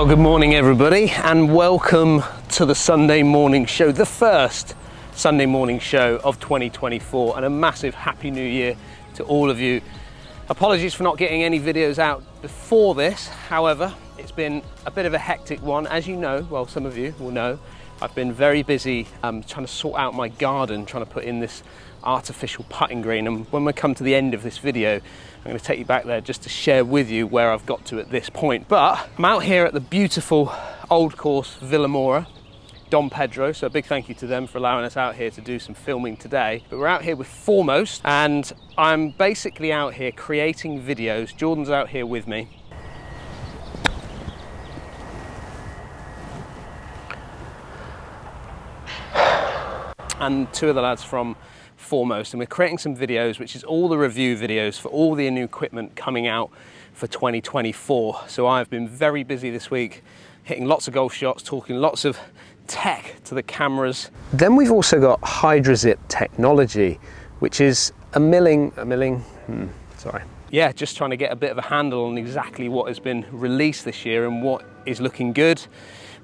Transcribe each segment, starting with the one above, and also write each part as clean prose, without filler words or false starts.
Well, good morning everybody, and welcome to the Sunday morning show, the first Sunday morning show of 2024, and a massive happy new year to all of you. Apologies for not getting any videos out before this. However, it's been a bit of a hectic one. As you know, well, some of you will know, I've been very busy trying to sort out my garden, trying to put in this artificial putting green, and when we come to the end of this video, I'm going to take you back there just to share with you where I've got to at this point. But I'm out here at the beautiful old course Vilamoura, Dom Pedro, so a big thank you to them for allowing us out here to do some filming today. But we're out here with Foremost, and I'm basically out here creating videos. Jordan's out here with me. And two of the lads from Foremost, and we're creating some videos, which is all the review videos for all the new equipment coming out for 2024. So I've been very busy this week, hitting lots of golf shots, talking lots of tech to the cameras. Then we've also got HydroZip technology, which is yeah, just trying to get a bit of a handle on exactly what has been released this year and what is looking good,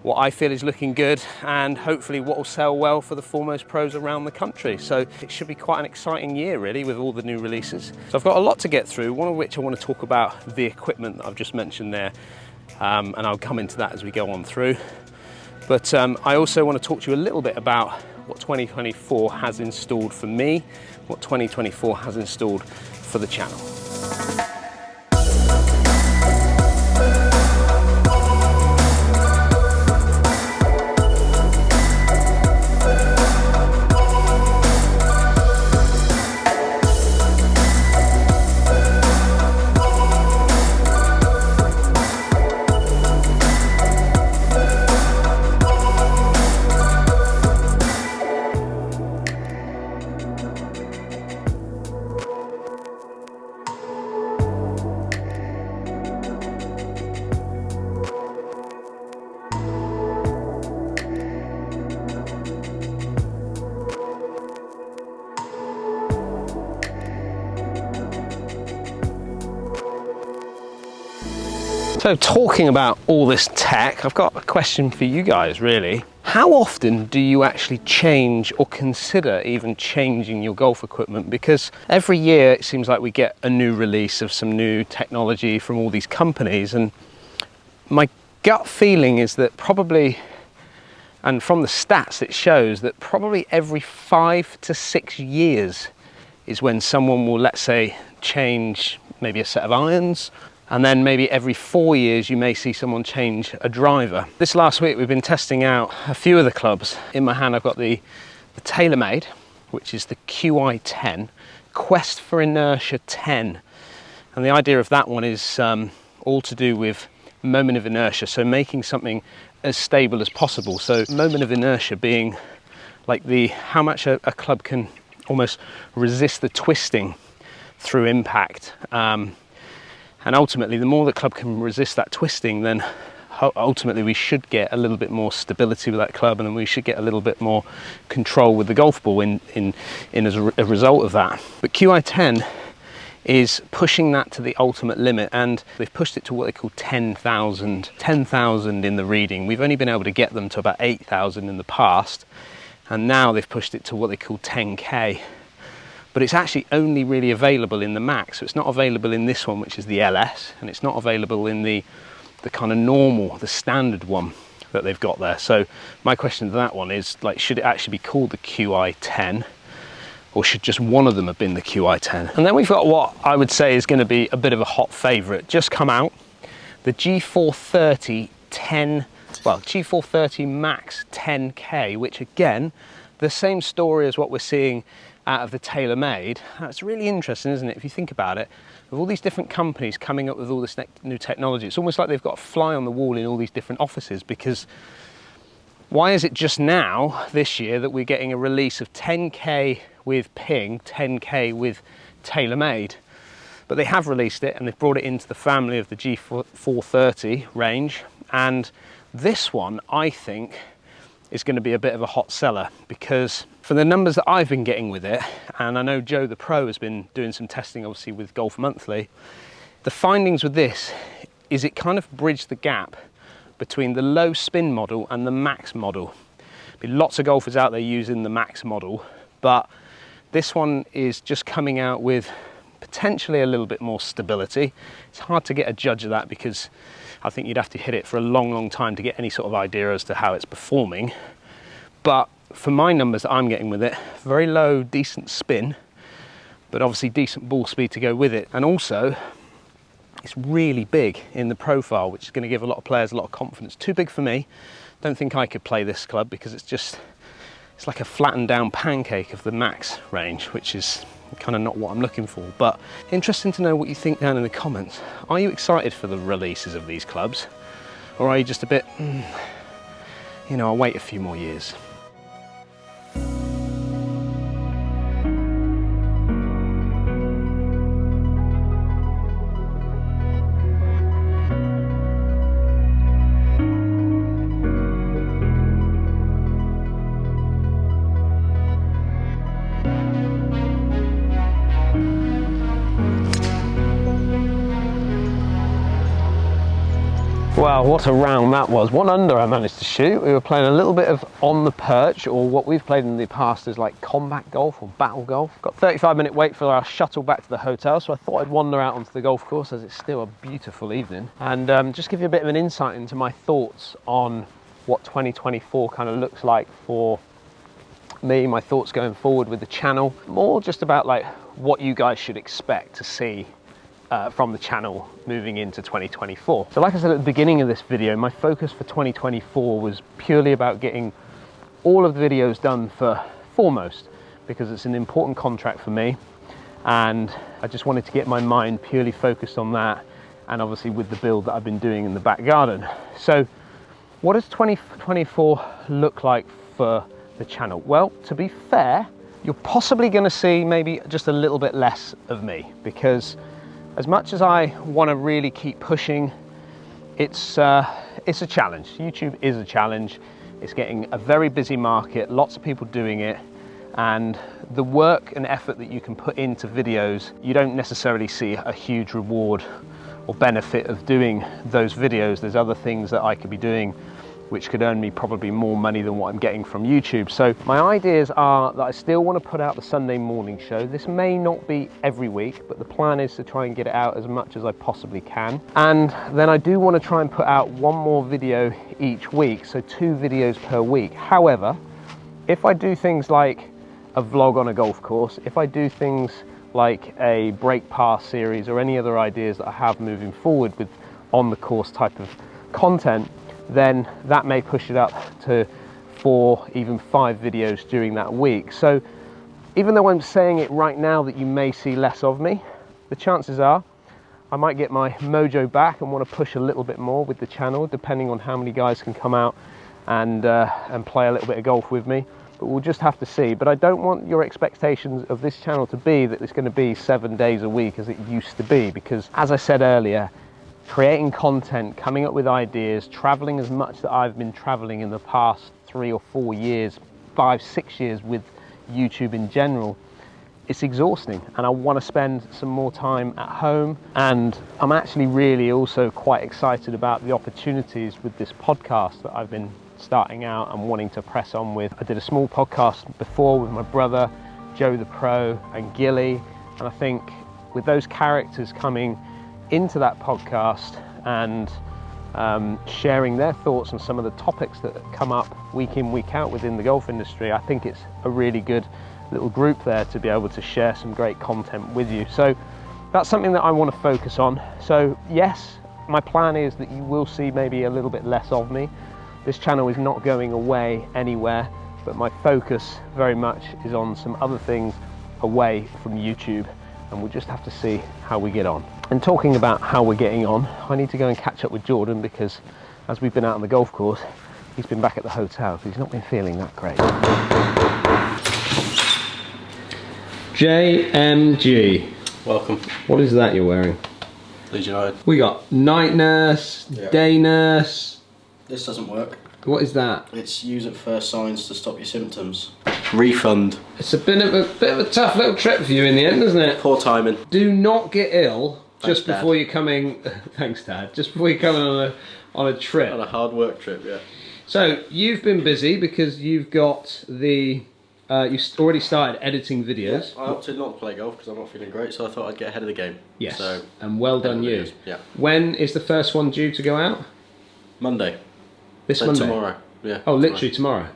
what I feel is looking good, and hopefully what will sell well for the Foremost pros around the country. So it should be quite an exciting year really with all the new releases. So I've got a lot to get through, one of which I want to talk about the equipment that I've just mentioned there, and I'll come into that as we go on through. But I also want to talk to you a little bit about what 2024 has installed for me, what 2024 has installed for the channel. So talking about all this tech, I've got a question for you guys really. How often do you actually change or consider even changing your golf equipment? Because every year it seems like we get a new release of some new technology from all these companies, and my gut feeling is that probably, and from the stats it shows that probably every 5 to 6 years is when someone will, let's say, change maybe a set of irons, and then maybe every 4 years you may see someone change a driver. This last week we've been testing out a few of the clubs. In my hand I've got the TaylorMade, which is the QI10, Quest for Inertia 10. And the idea of that one is all to do with moment of inertia, so making something as stable as possible. So moment of inertia being like how much a club can almost resist the twisting through impact. And ultimately, the more the club can resist that twisting, then ultimately we should get a little bit more stability with that club, and then we should get a little bit more control with the golf ball in as a result of that. But QI10 is pushing that to the ultimate limit, and they've pushed it to what they call 10,000 in the reading. We've only been able to get them to about 8,000 in the past, and now they've pushed it to what they call 10K. But it's actually only really available in the Max, so it's not available in this one, which is the LS, and it's not available in the kind of normal, the standard one that they've got there. So my question to that one is, like, should it actually be called the QI10, or should just one of them have been the QI10? And then we've got what I would say is going to be a bit of a hot favourite, just come out, the G430 G430 Max 10K, which again, the same story as what we're seeing out of the TaylorMade. That's really interesting, isn't it, if you think about it, with all these different companies coming up with all this new technology. It's almost like they've got a fly on the wall in all these different offices, because why is it just now this year that we're getting a release of 10K with Ping, 10K with TaylorMade? But they have released it, and they've brought it into the family of the G430 range, and this one I think is going to be a bit of a hot seller, because for the numbers that I've been getting with it, and I know Joe the Pro has been doing some testing obviously with Golf Monthly, the findings with this is it kind of bridged the gap between the low spin model and the max model. There'll be lots of golfers out there using the max model, but this one is just coming out with potentially a little bit more stability. It's hard to get a judge of that because I think you'd have to hit it for a long time to get any sort of idea as to how it's performing. But for my numbers that I'm getting with it, very low, decent spin, but obviously decent ball speed to go with it. And also, it's really big in the profile, which is going to give a lot of players a lot of confidence. Too big for me. Don't think I could play this club because it's like a flattened down pancake of the max range, which is kind of not what I'm looking for. But interesting to know what you think down in the comments. Are you excited for the releases of these clubs? Or are you just a bit, you know, I'll wait a few more years? Wow, what a round that was. 1 under I managed to shoot. We were playing a little bit of on the perch, or what we've played in the past is like combat golf or battle golf. Got 35-minute wait for our shuttle back to the hotel, so I thought I'd wander out onto the golf course as it's still a beautiful evening and just give you a bit of an insight into my thoughts on what 2024 kind of looks like for me, my thoughts going forward with the channel. More just about like what you guys should expect to see from the channel moving into 2024. So like I said at the beginning of this video, my focus for 2024 was purely about getting all of the videos done for foremost, because it's an important contract for me and I just wanted to get my mind purely focused on that, and obviously with the build that I've been doing in the back garden. So what does 2024 look like for the channel? Well, to be fair, you're possibly going to see maybe just a little bit less of me, because as much as I want to really keep pushing, it's a challenge. YouTube is a challenge. It's getting a very busy market, lots of people doing it, and the work and effort that you can put into videos, you don't necessarily see a huge reward or benefit of doing those videos. There's other things that I could be doing which could earn me probably more money than what I'm getting from YouTube. So my ideas are that I still want to put out the Sunday morning show. This may not be every week, but the plan is to try and get it out as much as I possibly can. And then I do want to try and put out 1 more video each week, so 2 videos per week. However, if I do things like a vlog on a golf course, if I do things like a break pass series or any other ideas that I have moving forward with on the course type of content, then that may push it up to 4, even 5 videos during that week. So even though I'm saying it right now that you may see less of me, the chances are I might get my mojo back and want to push a little bit more with the channel, depending on how many guys can come out and play a little bit of golf with me. But we'll just have to see. But I don't want your expectations of this channel to be that it's going to be 7 days a week as it used to be, because as I said earlier, creating content, coming up with ideas, traveling as much that I've been traveling in the past 3 or 4 years, 5, 6 years with YouTube in general, it's exhausting, and I want to spend some more time at home. And I'm actually really also quite excited about the opportunities with this podcast that I've been starting out and wanting to press on with. I did a small podcast before with my brother, Joe the Pro, and Gilly, and I think with those characters coming into that podcast and sharing their thoughts on some of the topics that come up week in, week out within the golf industry, I think it's a really good little group there to be able to share some great content with you. So that's something that I want to focus on. So yes, my plan is that you will see maybe a little bit less of me. This channel is not going away anywhere, but my focus very much is on some other things away from YouTube, and we'll just have to see how we get on. And talking about how we're getting on, I need to go and catch up with Jordan, because as we've been out on the golf course, he's been back at the hotel because he's not been feeling that great. JMG. Welcome. What is that you're wearing? Leeds United. We got night nurse, day nurse. This doesn't work. What is that? It's use at first signs to stop your symptoms. Refund. It's a bit of a tough little trip for you in the end, isn't it? Poor timing. Do not get ill just Thanks, before Dad. you're coming. Thanks, Dad. Just before you're coming on a trip. On a hard work trip, yeah. So you've been busy because you've got the you already started editing videos. I opted not to play golf because I'm not feeling great, so I thought I'd get ahead of the game. Yes. So, and well done you. Videos. Yeah. When is the first one due to go out? Monday. This Monday? Tomorrow. Yeah. Oh, literally tomorrow.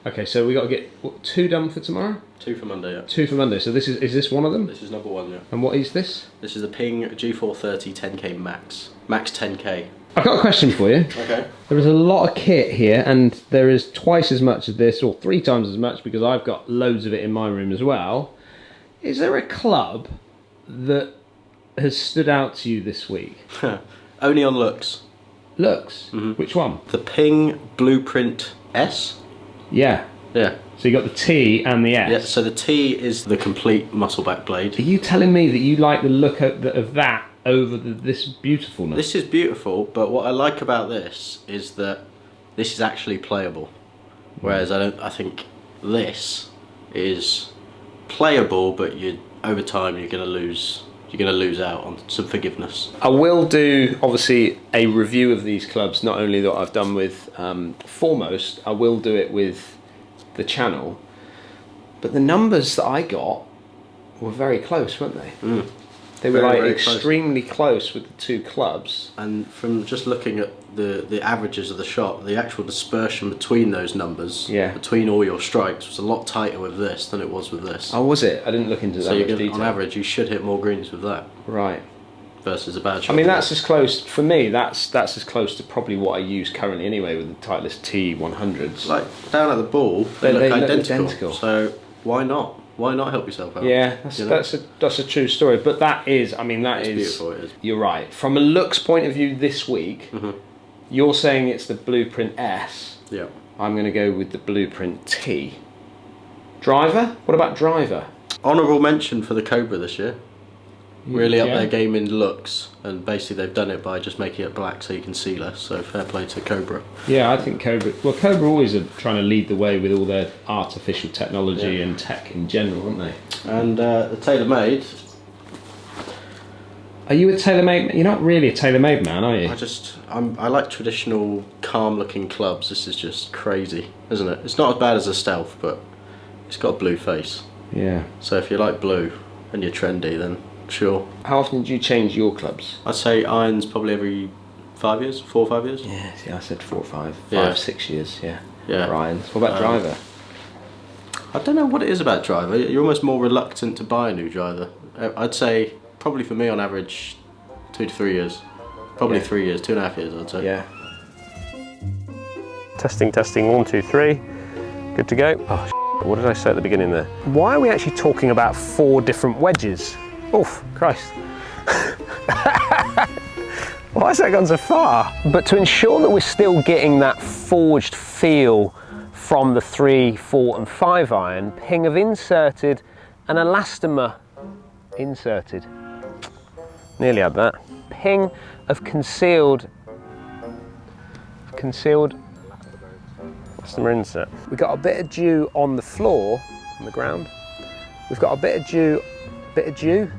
Okay, so we got to get what, 2 done for tomorrow. 2 for Monday. Yeah. 2 for Monday. So this is this one of them? This is number 1. Yeah. And what is this? This is the Ping G430 10K Max. Max 10K. I've got a question for you. Okay. There is a lot of kit here, and there is twice as much of this, or 3 times as much, because I've got loads of it in my room as well. Is there a club that has stood out to you this week? Only on looks. Looks? Which one? The Ping Blueprint S. Yeah. Yeah. So you got the T and the S. Yeah. So the T is the complete muscle back blade. Are you telling me that you like the look of that over this beautifulness? This is beautiful, but what I like about this is that this is actually playable. Whereas I think this is playable, but over time you're going to lose out on some forgiveness. I will do obviously a review of these clubs, not only that I've done with Foremost, I will do it with the channel, but the numbers that I got were very close, weren't they? They were very extremely close with the 2 clubs. And from just looking at the averages of the shot, the actual dispersion between those numbers, between all your strikes, was a lot tighter with this than it was with this. Oh, was it? I didn't look into that much detail. On average, you should hit more greens with that. Right. Versus a bad shot. I mean, that's as close, for me, that's as close to probably what I use currently anyway with the Titleist T100s. Like, down at the ball, they look identical. So, why not? Why not help yourself out? Yeah, that's a true story. But that is, I mean, that is beautiful. It is. You're right. From a looks point of view this week, you're saying it's the Blueprint S. Yeah. I'm going to go with the Blueprint T. Driver? What about driver? Honourable mention for the Cobra this year. Really up their game in looks, and basically they've done it by just making it black so you can see less, so fair play to Cobra. Yeah, I think Cobra always are trying to lead the way with all their artificial technology and tech in general, aren't they? And the TaylorMade. Are you a TaylorMade? You're not really a TaylorMade man, are you? I like traditional calm looking clubs. This is just crazy, isn't it? It's not as bad as a Stealth, but it's got a blue face. Yeah. So if you like blue and you're trendy, then sure. How often do you change your clubs? I'd say irons probably every 5 years, 4 or 5 years. Yeah, I said 4 or 5. 5, 6 years, yeah. For irons. What about driver? I don't know what it is about driver. You're almost more reluctant to buy a new driver. I'd say probably for me on average 2 to 3 years. Probably 3 years, 2.5 years I'd say. Yeah. Testing, 1, 2, 3. Good to go. Oh, what did I say at the beginning there? Why are we actually talking about 4 different wedges? Oof, Christ. Why has that gone so far? But to ensure that we're still getting that forged feel from the 3, 4 and 5 iron, Ping have inserted an elastomer. Nearly had that. Ping have concealed elastomer insert. We've got a bit of dew on the floor, on the ground. We've got a bit of dew. Happy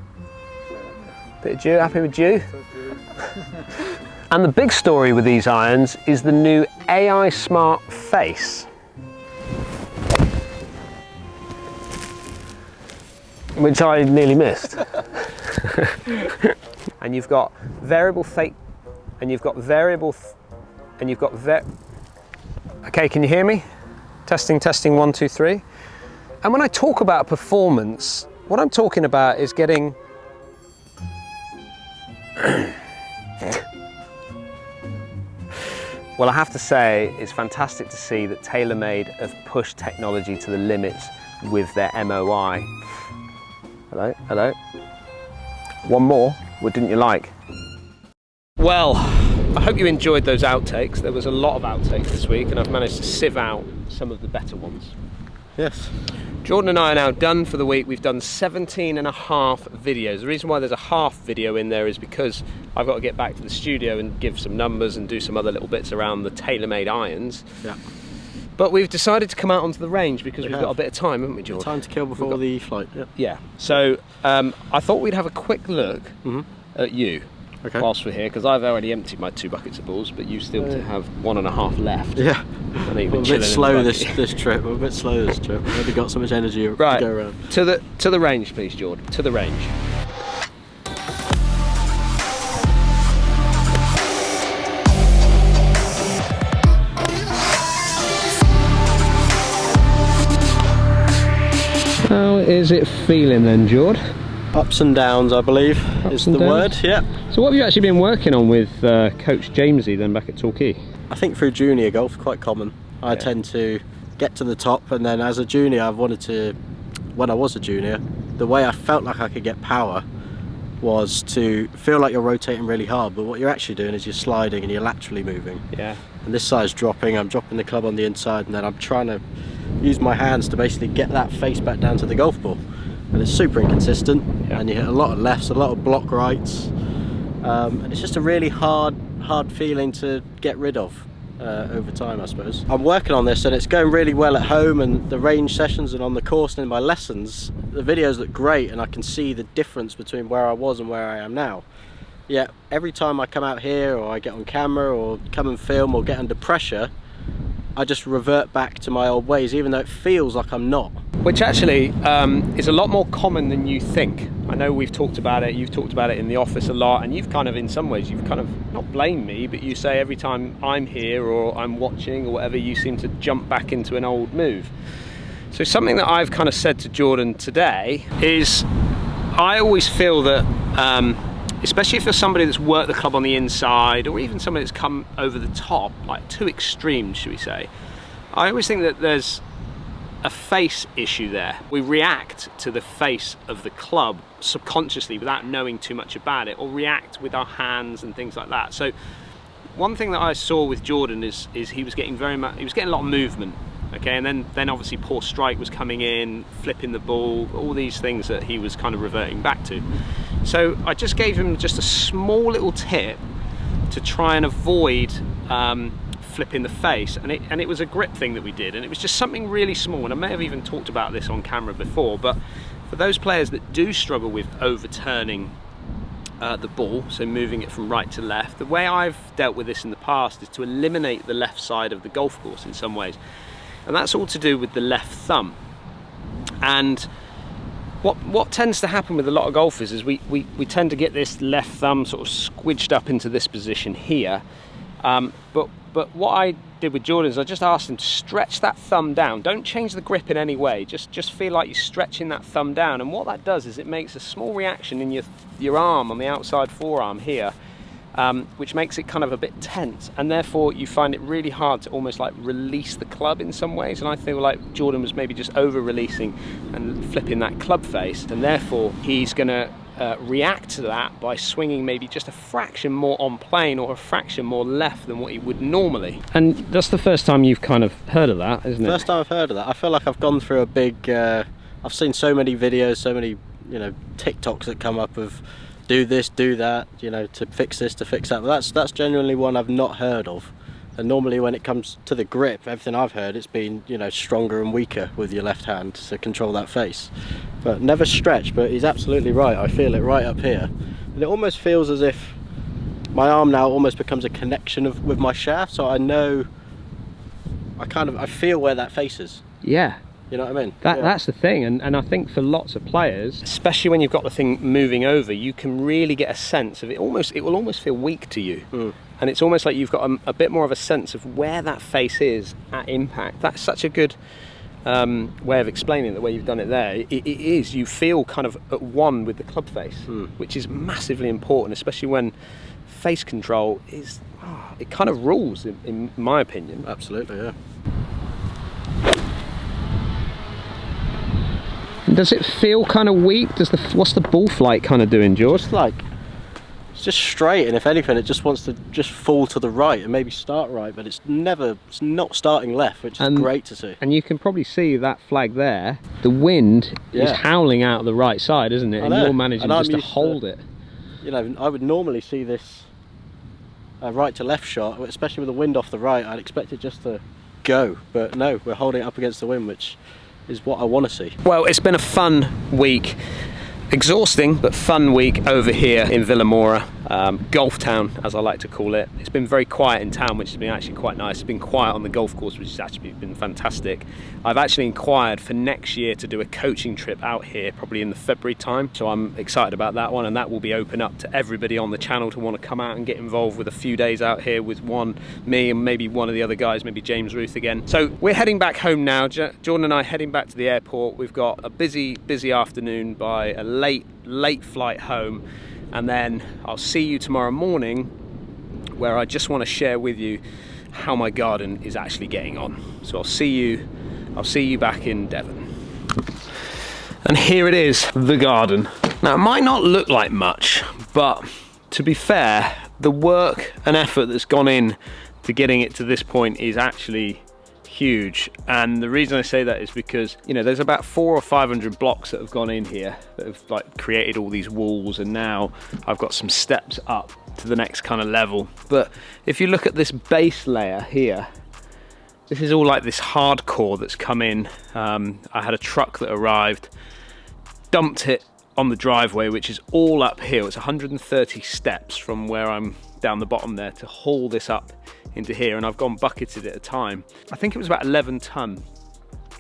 with dew? And the big story with these irons is the new AI Smart Face. Which I nearly missed. And you've got variable fake, and you've got variable, and you've got okay, can you hear me? Testing, 1, 2, 3. And when I talk about performance, what I'm talking about is getting well, I have to say it's fantastic to see that TaylorMade have pushed technology to the limits with their MOI. Hello. One more, what didn't you like? Well, I hope you enjoyed those outtakes. There was a lot of outtakes this week and I've managed to sieve out some of the better ones. Yes. Jordan and I are now done for the week. We've done 17.5 videos. The reason why there's a half video in there is because I've got to get back to the studio and give some numbers and do some other little bits around the TaylorMade irons. Yeah. But we've decided to come out onto the range because we've got a bit of time, haven't we, Jordan? Time to kill before the flight. Yeah. So I thought we'd have a quick look at you. whilst we're here, because I've already emptied my 2 buckets of balls, but you still have 1.5 left. Yeah. I'm a bit slow this trip. I'm a bit slow this trip. I've only got so much energy to go around. To the range, please, Jordan. To the range. How is it feeling then, Jord? Ups and downs, I believe, is the word. Yeah. So what have you actually been working on with Coach Jamesy then back at Torquay? I think through junior golf, quite common. I tend to get to the top, and then as a junior, I've wanted to, when I was a junior, the way I felt like I could get power was to feel like you're rotating really hard, but what you're actually doing is you're sliding and you're laterally moving. Yeah. And this side's dropping, I'm dropping the club on the inside, and then I'm trying to use my hands to basically get that face back down to the golf ball. And it's super inconsistent, and you hit a lot of lefts, a lot of block rights, and it's just a really hard feeling to get rid of over time, I suppose. I'm working on this and it's going really well at home, and the range sessions and on the course and in my lessons, the videos look great and I can see the difference between where I was and where I am now. Yet every time I come out here or I get on camera or come and film or get under pressure, I just revert back to my old ways, even though it feels like I'm not. Which actually is a lot more common than you think. I know we've talked about it, you've talked about it in the office a lot, and you've kind of, in some ways, you've kind of not blamed me, but you say every time I'm here or I'm watching or whatever, you seem to jump back into an old move. So something that I've kind of said to Jordan today is, I always feel that, especially if you're somebody that's worked the club on the inside, or even somebody that's come over the top, like 2 extremes, should we say, I always think that there's a face issue there. We react to the face of the club subconsciously without knowing too much about it, or react with our hands and things like that. So one thing that I saw with Jordan is he was getting a lot of movement, okay, and then obviously poor strike was coming in, flipping the ball, all these things that he was kind of reverting back to. So I just gave him just a small little tip to try and avoid flipping the face, and it was a grip thing that we did, and it was just something really small, and I may have even talked about this on camera before, but for those players that do struggle with overturning the ball, so moving it from right to left, the way I've dealt with this in the past is to eliminate the left side of the golf course in some ways, and that's all to do with the left thumb. And what tends to happen with a lot of golfers is we tend to get this left thumb sort of squidged up into this position here, but what I did with Jordan is I just asked him to stretch that thumb down. Don't change the grip in any way, just feel like you're stretching that thumb down, and what that does is it makes a small reaction in your arm on the outside forearm here, which makes it kind of a bit tense, and therefore you find it really hard to almost like release the club in some ways, and I feel like Jordan was maybe just over releasing and flipping that club face, and therefore he's going to react to that by swinging maybe just a fraction more on plane or a fraction more left than what he would normally. And that's the first time you've kind of heard of that, isn't it? First time I've heard of that. I feel like I've gone through a big I've seen so many videos, so many TikToks that come up of do this, do that, to fix this, to fix that, but that's genuinely one I've not heard of. And normally when it comes to the grip, everything I've heard, it's been stronger and weaker with your left hand to control that face, but never stretch. But he's absolutely right, I feel it right up here, and it almost feels as if my arm now almost becomes a connection with my shaft, so I know I feel where that face is. Yeah. You know what I mean? That's the thing, and I think for lots of players, especially when you've got the thing moving over, you can really get a sense of it. It will almost feel weak to you, and it's almost like you've got a bit more of a sense of where that face is at impact. That's such a good way of explaining it, the way you've done it there. It is, you feel kind of at one with the club face, which is massively important, especially when face control is, it kind of rules in my opinion. Absolutely, yeah. Does it feel kind of weak? What's the ball flight kind of doing, George? It's just straight, and if anything, it just wants to just fall to the right and maybe start right, but it's not starting left, which is great to see. And you can probably see that flag there. The wind is howling out the right side, isn't it? And you're managing just to hold it. I would normally see this right to left shot, especially with the wind off the right. I'd expect it just to go, but no, we're holding it up against the wind, which is what I want to see. Well, it's been a fun week, exhausting but fun week over here in Vilamoura. golf town, as I like to call it. It's been very quiet in town, which has been actually quite nice. It's been quiet on the golf course, which has actually been fantastic. I've actually inquired for next year to do a coaching trip out here, probably in the February time, so I'm excited about that one, and that will be open up to everybody on the channel to want to come out and get involved with a few days out here with me and maybe one of the other guys, maybe James Ruth again. So we're heading back home now. Jordan and I heading back to the airport. We've got a busy afternoon by a late flight home, and then I'll see you tomorrow morning, where I just want to share with you how my garden is actually getting on. So I'll see you back in Devon. And here it is, the garden. Now it might not look like much, but to be fair, the work and effort that's gone in to getting it to this point is actually huge. And the reason I say that is because, you know, there's about 400 or 500 blocks that have gone in here that have like created all these walls, and now I've got some steps up to the next kind of level. But if you look at this base layer here, this is all like this hardcore that's come in. I had a truck that arrived, dumped it on the driveway, which is all uphill. It's 130 steps from where I'm down the bottom there to haul this up into here, and I've gone bucketed at a time. I think it was about 11 ton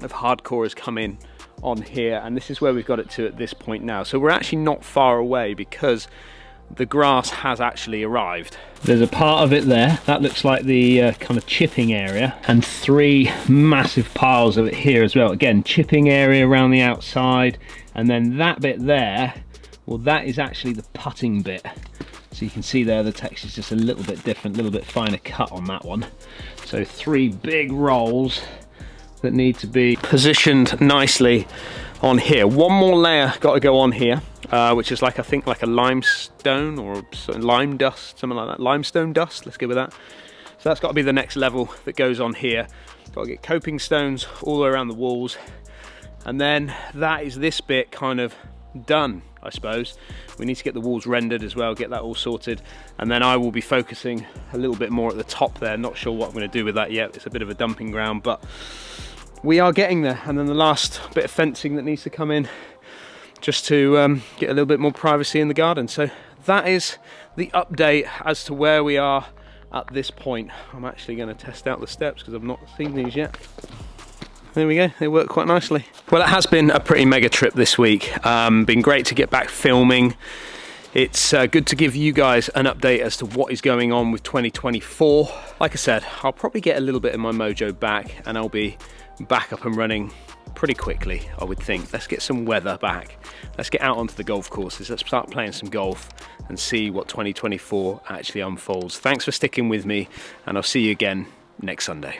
of hardcore has come in on here, and this is where we've got it to at this point now. So we're actually not far away because the grass has actually arrived. There's a part of it there that looks like the kind of chipping area, and 3 massive piles of it here as well. Again, chipping area around the outside, and then that bit there, well, that is actually the putting bit. So you can see there the texture's just a little bit different, a little bit finer cut on that one. So 3 big rolls that need to be positioned nicely on here. One more layer got to go on here, which is like, I think like a limestone or lime dust, something like that. Limestone dust, let's go with that. So that's got to be the next level that goes on here. Got to get coping stones all the way around the walls. And then that is this bit kind of done, I suppose. We need to get the walls rendered as well, get that all sorted, and then I will be focusing a little bit more at the top there. Not sure what I'm going to do with that yet. It's a bit of a dumping ground, but we are getting there. And then the last bit of fencing that needs to come in just to get a little bit more privacy in the garden. So that is the update as to where we are at this point. I'm actually going to test out the steps because I've not seen these yet. There we go, they work quite nicely. Well, it has been a pretty mega trip this week. Been great to get back filming. It's good to give you guys an update as to what is going on with 2024. Like I said, I'll probably get a little bit of my mojo back, and I'll be back up and running pretty quickly, I would think. Let's get some weather back. Let's get out onto the golf courses. Let's start playing some golf and see what 2024 actually unfolds. Thanks for sticking with me, and I'll see you again next Sunday.